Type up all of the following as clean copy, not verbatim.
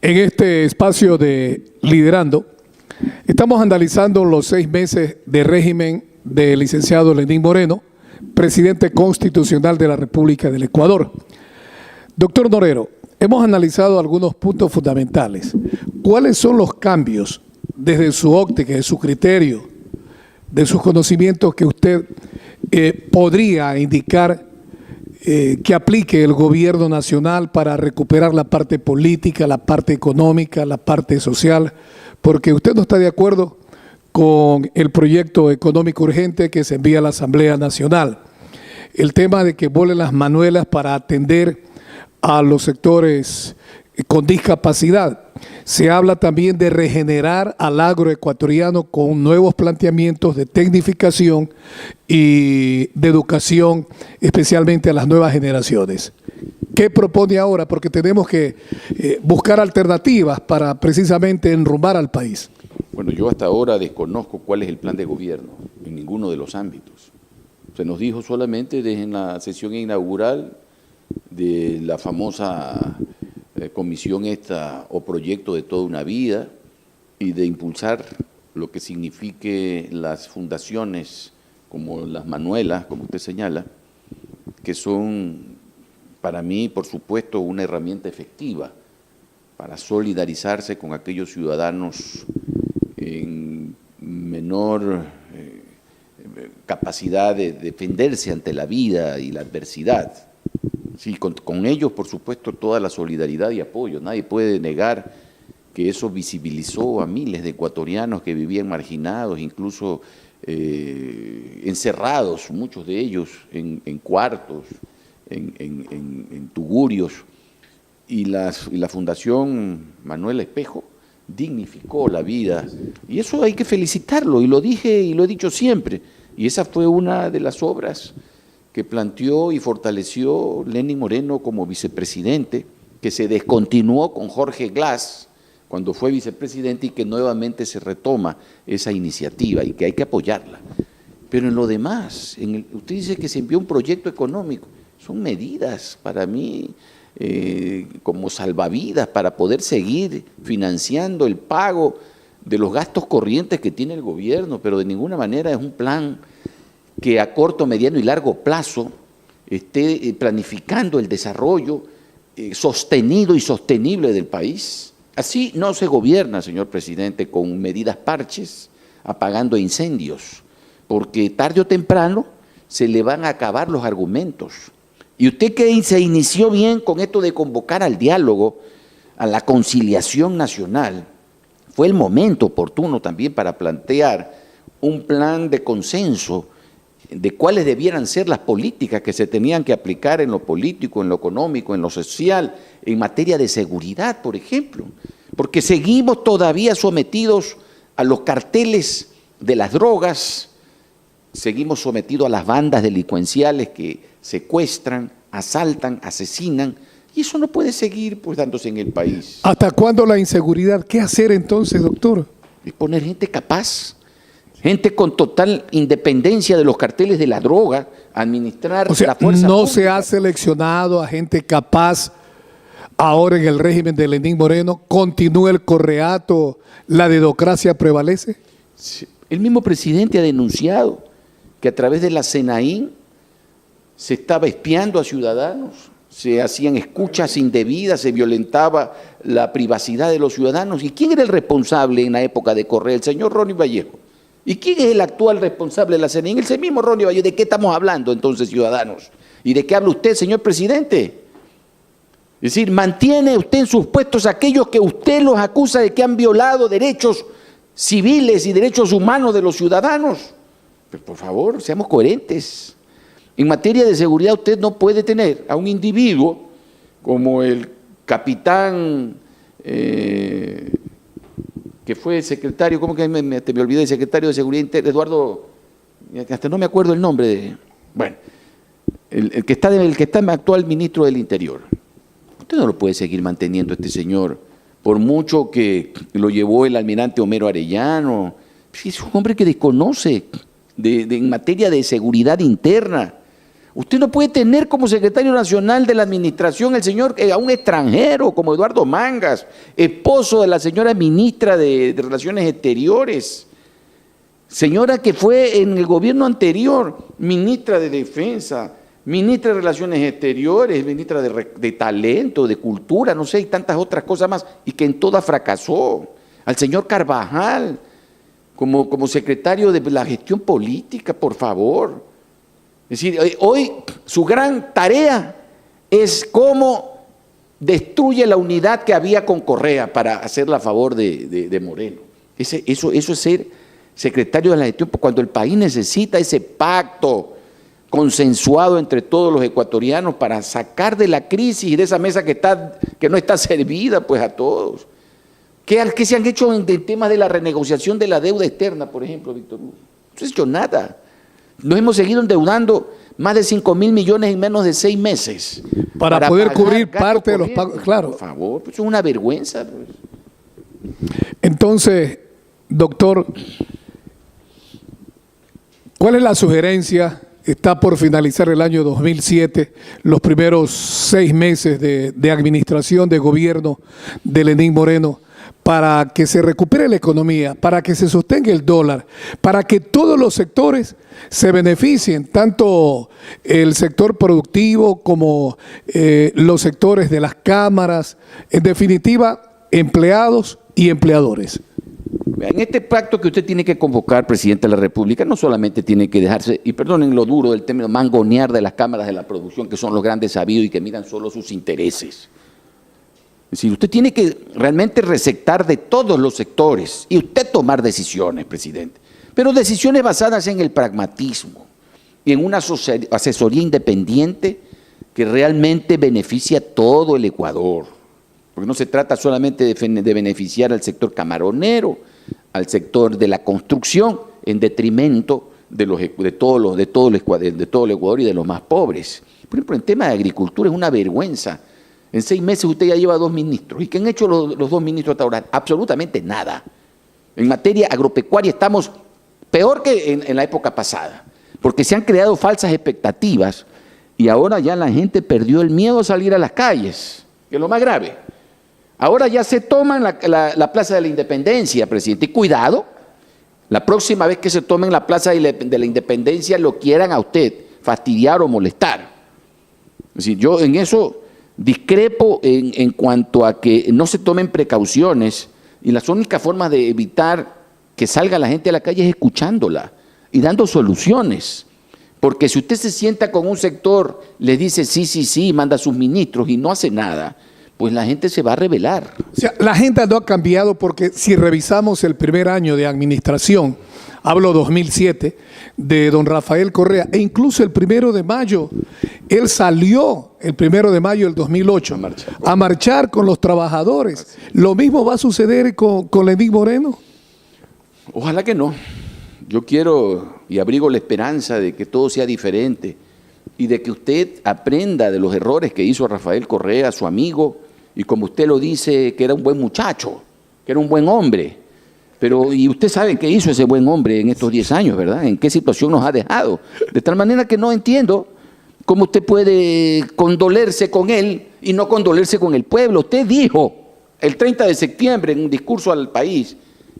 En este espacio de Liderando, estamos analizando los 6 meses de régimen del licenciado Lenín Moreno, presidente constitucional de la República del Ecuador. Doctor Norero, hemos analizado algunos puntos fundamentales. ¿Cuáles son los cambios desde su óptica, de su criterio, de sus conocimientos que usted podría indicar que aplique el gobierno nacional para recuperar la parte política, la parte económica, la parte social? Porque usted no está de acuerdo con el proyecto económico urgente que se envía a la Asamblea Nacional. El tema de que vuelen las manuelas para atender a los sectores con discapacidad. Se habla también de regenerar al agroecuatoriano con nuevos planteamientos de tecnificación y de educación, especialmente a las nuevas generaciones. ¿Qué propone ahora? Porque tenemos que buscar alternativas para precisamente enrumbar al país. Bueno, yo hasta ahora desconozco cuál es el plan de gobierno en ninguno de los ámbitos. Se nos dijo solamente desde la sesión inaugural de la famosa comisión esta o proyecto de toda una vida y de impulsar lo que signifique las fundaciones como las Manuelas, como usted señala, que son para mí, por supuesto, una herramienta efectiva para solidarizarse con aquellos ciudadanos en menor capacidad de defenderse ante la vida y la adversidad. Sí, con ellos, por supuesto, toda la solidaridad y apoyo. Nadie puede negar que eso visibilizó a miles de ecuatorianos que vivían marginados, incluso encerrados, muchos de ellos en cuartos, en tugurios. Y la Fundación Manuel Espejo dignificó la vida. Y eso hay que felicitarlo, y lo dije y lo he dicho siempre. Y esa fue una de las obras que planteó y fortaleció Lenín Moreno como vicepresidente, que se descontinuó con Jorge Glass cuando fue vicepresidente y que nuevamente se retoma esa iniciativa y que hay que apoyarla. Pero en lo demás, usted dice que se envió un proyecto económico, son medidas para mí como salvavidas para poder seguir financiando el pago de los gastos corrientes que tiene el gobierno, pero de ninguna manera es un plan que a corto, mediano y largo plazo esté planificando el desarrollo sostenido y sostenible del país. Así no se gobierna, señor presidente, con medidas parches, apagando incendios, porque tarde o temprano se le van a acabar los argumentos. Y usted que se inició bien con esto de convocar al diálogo, a la conciliación nacional, fue el momento oportuno también para plantear un plan de consenso de cuáles debieran ser las políticas que se tenían que aplicar en lo político, en lo económico, en lo social, en materia de seguridad, por ejemplo, porque seguimos todavía sometidos a los carteles de las drogas, seguimos sometidos a las bandas delincuenciales que secuestran, asaltan, asesinan, y eso no puede seguir pues dándose en el país. ¿Hasta cuándo la inseguridad? ¿Qué hacer entonces, doctor? Es poner gente capaz, gente con total independencia de los carteles de la droga, administrar la fuerza ¿no pública. se ha seleccionado a gente capaz ahora en el régimen de Lenín Moreno? ¿Continúa el correato? ¿La dedocracia prevalece? Sí. El mismo presidente ha denunciado que a través de la SENAIN se estaba espiando a ciudadanos, se hacían escuchas indebidas, se violentaba la privacidad de los ciudadanos. ¿Y quién era el responsable en la época de Correa? El señor Ronnie Vallejo. ¿Y quién es el actual responsable de la CNI? Es el mismo Ronnie Vallejo. ¿De qué estamos hablando entonces, ciudadanos? ¿Y de qué habla usted, señor presidente? Es decir, ¿mantiene usted en sus puestos a aquellos que usted los acusa de que han violado derechos civiles y derechos humanos de los ciudadanos? Pues por favor, seamos coherentes. En materia de seguridad usted no puede tener a un individuo como el capitán que fue secretario, ¿cómo que me olvidé? El secretario de Seguridad Interna, Eduardo, hasta no me acuerdo el nombre, bueno, el que está actual ministro del Interior. Usted no lo puede seguir manteniendo este señor, por mucho que lo llevó el almirante Homero Arellano. Es un hombre que desconoce en materia de seguridad interna. Usted no puede tener como secretario nacional de la administración a un extranjero como Eduardo Mangas, esposo de la señora ministra de Relaciones Exteriores, señora que fue en el gobierno anterior ministra de Defensa, ministra de Relaciones Exteriores, ministra de Talento, de Cultura, no sé, y tantas otras cosas más, y que en todas fracasó. Al señor Carvajal, como secretario de la gestión política, por favor. Es decir, hoy su gran tarea es cómo destruye la unidad que había con Correa para hacerla a favor de Moreno. Eso es ser secretario de la gestión cuando el país necesita ese pacto consensuado entre todos los ecuatorianos para sacar de la crisis y de esa mesa que no está servida pues a todos. ¿Qué se han hecho en temas de la renegociación de la deuda externa, por ejemplo, Víctor Hugo? No se ha hecho nada. Nos hemos seguido endeudando más de 5.000 millones en menos de 6 meses. Para poder cubrir parte de los pagos, claro. Por favor, pues es una vergüenza. Pues. Entonces, doctor, ¿cuál es la sugerencia? Está por finalizar el año 2007, los primeros 6 meses de administración, de gobierno de Lenín Moreno, para que se recupere la economía, para que se sostenga el dólar, para que todos los sectores se beneficien, tanto el sector productivo como los sectores de las cámaras, en definitiva, empleados y empleadores. En este pacto que usted tiene que convocar, presidente de la República, no solamente tiene que dejarse, y perdonen lo duro del término, mangonear de las cámaras de la producción, que son los grandes sabidos y que miran solo sus intereses. Es decir, usted tiene que realmente receptar de todos los sectores y usted tomar decisiones, presidente, pero decisiones basadas en el pragmatismo y en una asesoría independiente que realmente beneficie a todo el Ecuador, porque no se trata solamente de beneficiar al sector camaronero, al sector de la construcción, en detrimento de todo el Ecuador y de los más pobres. Por ejemplo, en tema de agricultura es una vergüenza. En 6 meses usted ya lleva 2 ministros. ¿Y qué han hecho los 2 ministros hasta ahora? Absolutamente nada. En materia agropecuaria estamos peor que en la época pasada, porque se han creado falsas expectativas y ahora ya la gente perdió el miedo a salir a las calles, que es lo más grave. Ahora ya se toman la Plaza de la Independencia, presidente. Y cuidado, la próxima vez que se tomen la Plaza de la Independencia lo quieran a usted fastidiar o molestar. Es decir, yo en eso discrepo en cuanto a que no se tomen precauciones y las únicas formas de evitar que salga la gente a la calle es escuchándola y dando soluciones. Porque si usted se sienta con un sector, le dice sí, manda a sus ministros y no hace nada, pues la gente se va a rebelar. O sea, la agenda no ha cambiado porque si revisamos el primer año de administración, hablo 2007, de don Rafael Correa, e incluso el 1 de mayo, él salió el 1 de mayo del 2008 a marchar con los trabajadores. ¿Lo mismo va a suceder con Lenín Moreno? Ojalá que no. Yo quiero y abrigo la esperanza de que todo sea diferente y de que usted aprenda de los errores que hizo Rafael Correa, su amigo, y como usted lo dice, que era un buen muchacho, que era un buen hombre. Pero, y usted sabe qué hizo ese buen hombre en estos 10 años, ¿verdad? ¿En qué situación nos ha dejado? De tal manera que no entiendo cómo usted puede condolerse con él y no condolerse con el pueblo. Usted dijo el 30 de septiembre en un discurso al país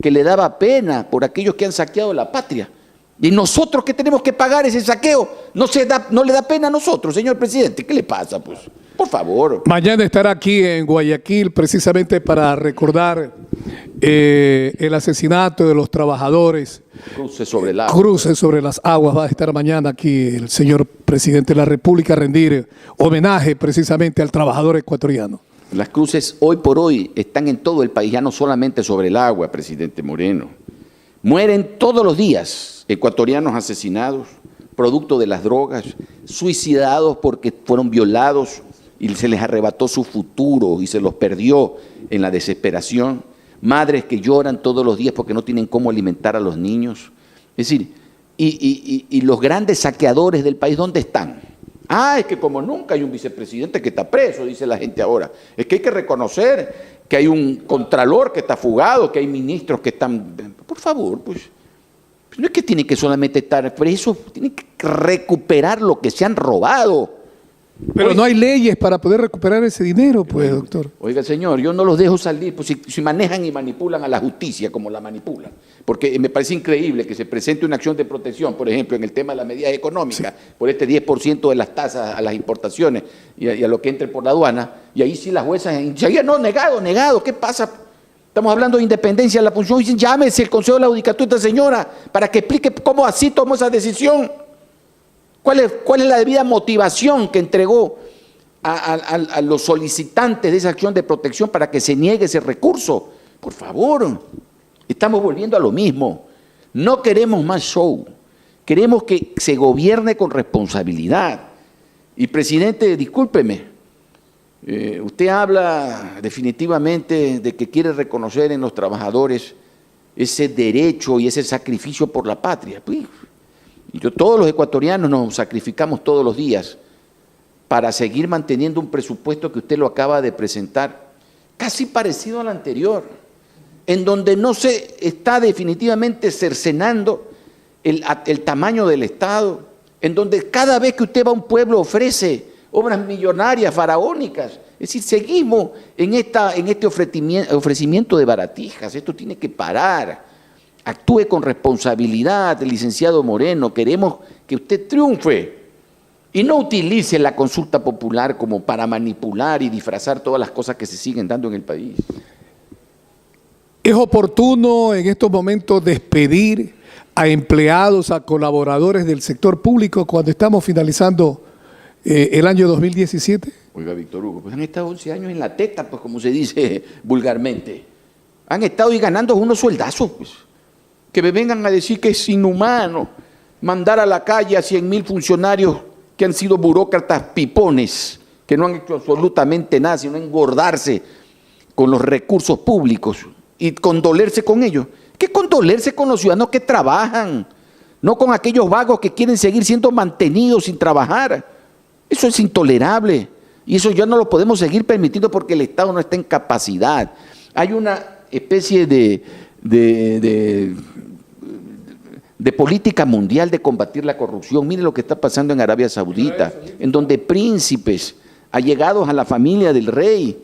que le daba pena por aquellos que han saqueado la patria. Y nosotros que tenemos que pagar ese saqueo, no le da pena a nosotros, señor presidente. ¿Qué le pasa, pues? Por favor. Mañana estará aquí en Guayaquil precisamente para recordar el asesinato de los trabajadores. Cruces sobre el agua. Cruces sobre las aguas. Va a estar mañana aquí el señor presidente de la República a rendir homenaje precisamente al trabajador ecuatoriano. Las cruces hoy por hoy están en todo el país, ya no solamente sobre el agua, presidente Moreno. Mueren todos los días ecuatorianos asesinados, producto de las drogas, suicidados porque fueron violados y se les arrebató su futuro y se los perdió en la desesperación. Madres que lloran todos los días porque no tienen cómo alimentar a los niños. Es decir, y los grandes saqueadores del país, ¿dónde están? Es que como nunca hay un vicepresidente que está preso, dice la gente ahora. Es que hay que reconocer que hay un contralor que está fugado, que hay ministros que están... Por favor, pues, no es que tiene que solamente estar preso, tiene que recuperar lo que se han robado. Pero no hay leyes para poder recuperar ese dinero, pues, doctor. Oiga, señor, yo no los dejo salir, pues si manejan y manipulan a la justicia como la manipulan. Porque me parece increíble que se presente una acción de protección, por ejemplo, en el tema de las medidas económicas, por este 10% de las tasas a las importaciones y a lo que entre por la aduana, y ahí sí las juezas enseguida, no, negado, ¿qué pasa? Estamos hablando de independencia de la función, dicen, llámese el Consejo de la Judicatura, señora, para que explique cómo así tomó esa decisión. ¿Cuál es la debida motivación que entregó a los solicitantes de esa acción de protección para que se niegue ese recurso? Por favor, estamos volviendo a lo mismo. No queremos más show, queremos que se gobierne con responsabilidad. Y presidente, discúlpeme, usted habla definitivamente de que quiere reconocer en los trabajadores ese derecho y ese sacrificio por la patria. Y todos los ecuatorianos nos sacrificamos todos los días para seguir manteniendo un presupuesto que usted lo acaba de presentar, casi parecido al anterior, en donde no se está definitivamente cercenando el tamaño del Estado, en donde cada vez que usted va a un pueblo ofrece obras millonarias, faraónicas. Es decir, seguimos en este ofrecimiento de baratijas. Esto tiene que parar. Actúe con responsabilidad, licenciado Moreno. Queremos que usted triunfe y no utilice la consulta popular como para manipular y disfrazar todas las cosas que se siguen dando en el país. ¿Es oportuno en estos momentos despedir a empleados, a colaboradores del sector público cuando estamos finalizando el año 2017? Oiga, Víctor Hugo, pues han estado 11 años en la teta, pues como se dice vulgarmente. Han estado y ganando unos sueldazos, pues. Que me vengan a decir que es inhumano mandar a la calle a 100.000 funcionarios que han sido burócratas pipones, que no han hecho absolutamente nada, sino engordarse con los recursos públicos y condolerse con ellos. ¿Qué condolerse con los ciudadanos que trabajan? No con aquellos vagos que quieren seguir siendo mantenidos sin trabajar. Eso es intolerable y eso ya no lo podemos seguir permitiendo porque el Estado no está en capacidad. Hay una especie de política mundial de combatir la corrupción. Mire lo que está pasando en Arabia Saudita, en donde príncipes allegados a la familia del rey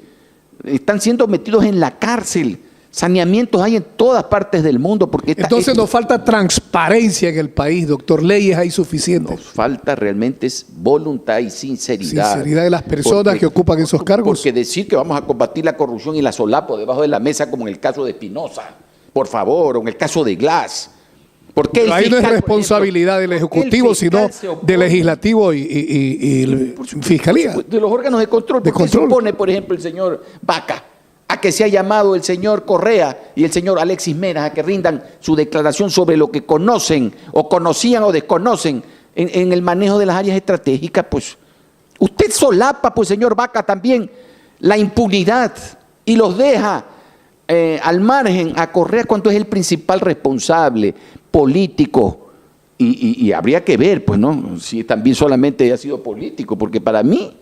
están siendo metidos en la cárcel. Saneamientos hay en todas partes del mundo. Entonces nos falta transparencia en el país, doctor. Leyes hay suficientes. Nos falta realmente es voluntad y sinceridad. Sinceridad de las personas que ocupan esos cargos. Porque decir que vamos a combatir la corrupción y la solapo debajo de la mesa, como en el caso de Espinosa, por favor, o en el caso de Glass. Pero ahí no es responsabilidad del Ejecutivo, sino del Legislativo y Fiscalía. De los órganos de control. ¿Por qué se opone, por ejemplo, el señor Vaca a que se ha llamado el señor Correa y el señor Alexis Meras a que rindan su declaración sobre lo que conocen o conocían o desconocen en el manejo de las áreas estratégicas? Pues usted solapa, pues señor Vaca, también la impunidad y los deja al margen a Correa cuando es el principal responsable político y habría que ver, pues, ¿no? Si también solamente ha sido político, porque para mí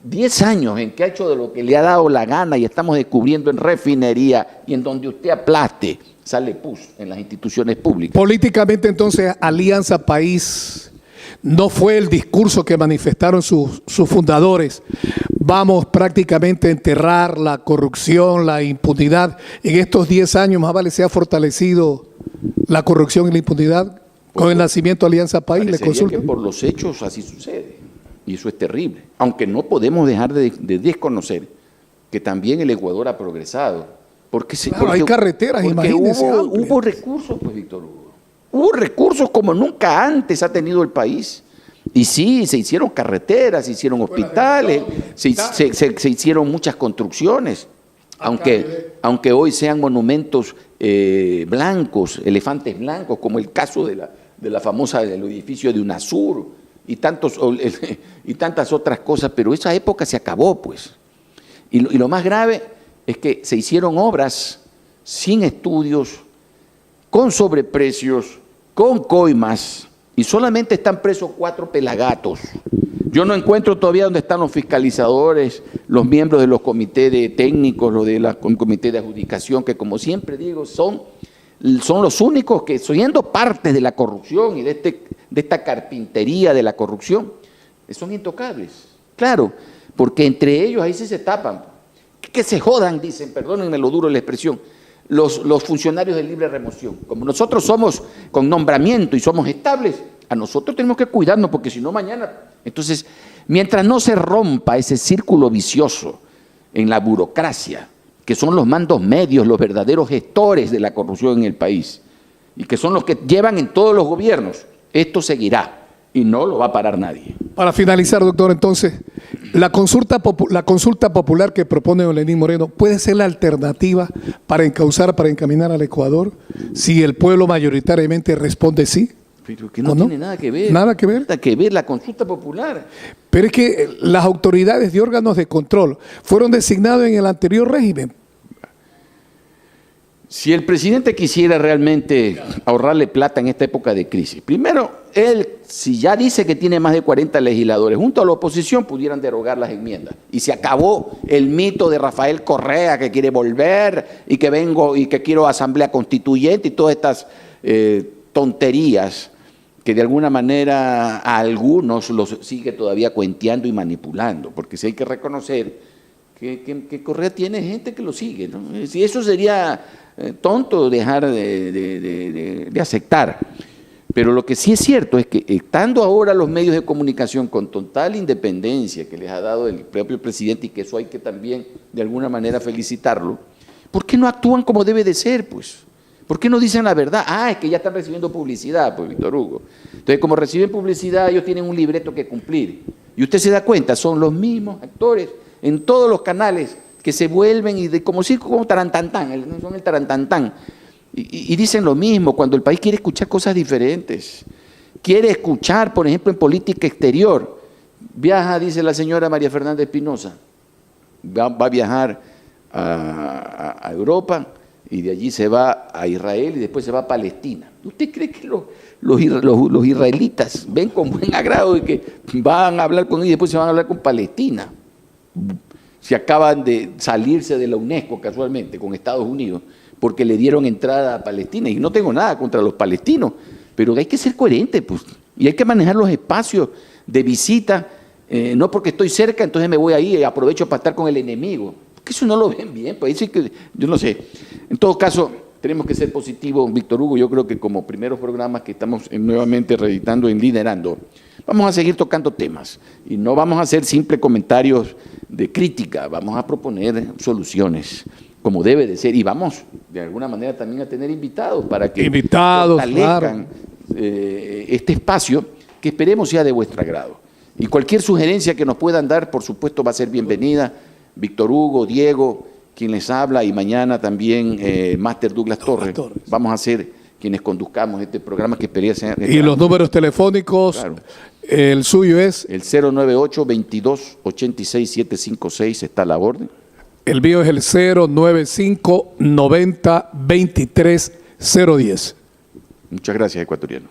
10 años en que ha hecho de lo que le ha dado la gana y estamos descubriendo en refinería y en donde usted aplaste, sale pus en las instituciones públicas. Políticamente, entonces, Alianza País no fue el discurso que manifestaron sus fundadores. Vamos prácticamente a enterrar la corrupción, la impunidad. En estos 10 años más vale se ha fortalecido la corrupción y la impunidad con el nacimiento de Alianza País. Le consulto. Que por los hechos así sucede. Y eso es terrible. Aunque no podemos dejar de desconocer que también el Ecuador ha progresado. Porque hay carreteras, imagínense. Hubo recursos, pues, Víctor Hugo. Hubo recursos como nunca antes ha tenido el país. Y sí, se hicieron carreteras, se hicieron hospitales, se hicieron muchas construcciones. Aunque hoy sean monumentos blancos, elefantes blancos, como el caso de la famosa del edificio de UNASUR, y tantas otras cosas, pero esa época se acabó, pues. Y lo más grave es que se hicieron obras sin estudios, con sobreprecios, con coimas, y solamente están presos 4 pelagatos. Yo no encuentro todavía dónde están los fiscalizadores, los miembros de los comités de técnicos, los del comité de adjudicación, que como siempre digo, son son los únicos que, siendo parte de la corrupción y de esta carpintería de la corrupción, son intocables. Claro, porque entre ellos ahí sí se tapan. Que se jodan, dicen, perdónenme lo duro de la expresión, los funcionarios de libre remoción. Como nosotros somos con nombramiento y somos estables, a nosotros tenemos que cuidarnos porque si no mañana... Entonces, mientras no se rompa ese círculo vicioso en la burocracia, que son los mandos medios, los verdaderos gestores de la corrupción en el país, y que son los que llevan en todos los gobiernos, esto seguirá y no lo va a parar nadie. Para finalizar, doctor, entonces, la consulta popular que propone don Lenín Moreno puede ser la alternativa para encauzar, para encaminar al Ecuador, si el pueblo mayoritariamente responde sí. Pero que no tiene nada que ver. Nada que ver. Nada que ver la consulta popular. Pero es que las autoridades de órganos de control fueron designados en el anterior régimen. Si el presidente quisiera realmente ahorrarle plata en esta época de crisis, primero, él, si ya dice que tiene más de 40 legisladores, junto a la oposición pudieran derogar las enmiendas. Y se acabó el mito de Rafael Correa, que quiere volver y que quiero asamblea constituyente y todas estas tonterías que de alguna manera a algunos los sigue todavía cuenteando y manipulando, porque si hay que reconocer que Correa tiene gente que lo sigue, ¿no? Si eso sería tonto dejar de aceptar. Pero lo que sí es cierto es que estando ahora los medios de comunicación con total independencia que les ha dado el propio presidente, y que eso hay que también de alguna manera felicitarlo, ¿por qué no actúan como debe de ser, pues? ¿Por qué no dicen la verdad? Es que ya están recibiendo publicidad, pues, Víctor Hugo. Entonces, como reciben publicidad, ellos tienen un libreto que cumplir. Y usted se da cuenta, son los mismos actores en todos los canales que se vuelven como circo, como tarantantán, son el tarantantán. Y dicen lo mismo cuando el país quiere escuchar cosas diferentes. Quiere escuchar, por ejemplo, en política exterior. Viaja, dice la señora María Fernanda Espinosa, va a viajar a Europa, y de allí se va a Israel y después se va a Palestina. ¿Usted cree que los israelitas ven con buen agrado y que van a hablar con ellos y después se van a hablar con Palestina? Si acaban de salirse de la UNESCO casualmente con Estados Unidos porque le dieron entrada a Palestina. Y no tengo nada contra los palestinos, pero hay que ser coherente, pues, y hay que manejar los espacios de visita, no porque estoy cerca, entonces me voy ahí y aprovecho para estar con el enemigo. Que eso no lo ven bien, pues sí que yo no sé. En todo caso, tenemos que ser positivos, Víctor Hugo. Yo creo que como primeros programas que estamos nuevamente reeditando en Liderando, vamos a seguir tocando temas y no vamos a hacer simples comentarios de crítica, vamos a proponer soluciones como debe de ser y vamos de alguna manera también a tener invitados para que fortalezcan este espacio que esperemos sea de vuestro agrado. Y cualquier sugerencia que nos puedan dar, por supuesto, va a ser bienvenida. Víctor Hugo, Diego, quien les habla, y mañana también Máster Douglas Torres. Vamos a ser quienes conduzcamos este programa que espería ser. Y los números telefónicos, claro. El suyo es... El 098-22-86-756, está a la orden. El mío es el 095-90-23-010. Muchas gracias, ecuatorianos.